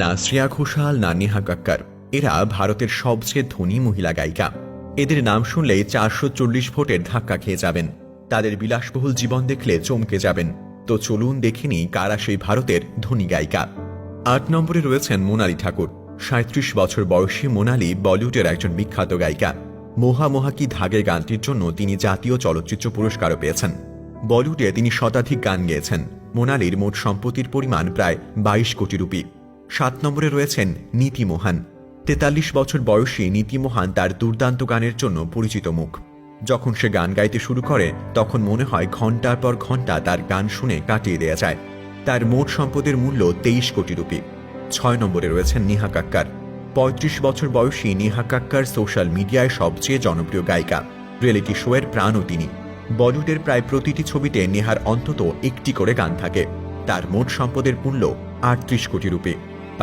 না শ্রেয়া ঘোষাল না নেহা কক্কর, এরা ভারতের সবচেয়ে ধনী মহিলা গায়িকা। এদের নাম শুনলেই 440 ভোটের ধাক্কা খেয়ে যাবেন। তাদের বিলাসবহুল জীবন দেখলে চমকে যাবেন। তো চলুন দেখে নিই কারা সেই ভারতের ধনী গায়িকা। 8 নম্বরে রয়েছেন মোনালি ঠাকুর। 37 বছর বয়সী মোনালি বলিউডের একজন বিখ্যাত গায়িকা। মোহা মোহা কি ধাগে গানটির জন্য তিনি জাতীয় চলচ্চিত্র পুরস্কারও পেয়েছেন। বলিউডে তিনি শতাধিক গান গেয়েছেন। মোনালির মোট সম্পত্তির পরিমাণ প্রায় 22 কোটি রুপি। 7 নম্বরে রয়েছেন নীতি মোহান। 43 বছর বয়সী নীতি মোহান তার দুর্দান্ত গানের জন্য পরিচিত মুখ। যখন সে গান গাইতে শুরু করে তখন মনে হয় ঘন্টার পর ঘন্টা তার গান শুনে কাটিয়ে দেয়া যায়। তার মোট সম্পদের মূল্য 23 কোটি রুপি। 6 নম্বরে রয়েছেন নেহা কক্কর। 35 বছর বয়সী নেহা কক্কর সোশ্যাল মিডিয়ায় সবচেয়ে জনপ্রিয় গায়িকা। রিয়েলিটি শোয়ের প্রাণও তিনি। বলিউডের প্রায় প্রতিটি ছবিতে নেহার অন্তত একটি করে গান থাকে। তার মোট সম্পদের মূল্য 38 কোটি রুপি।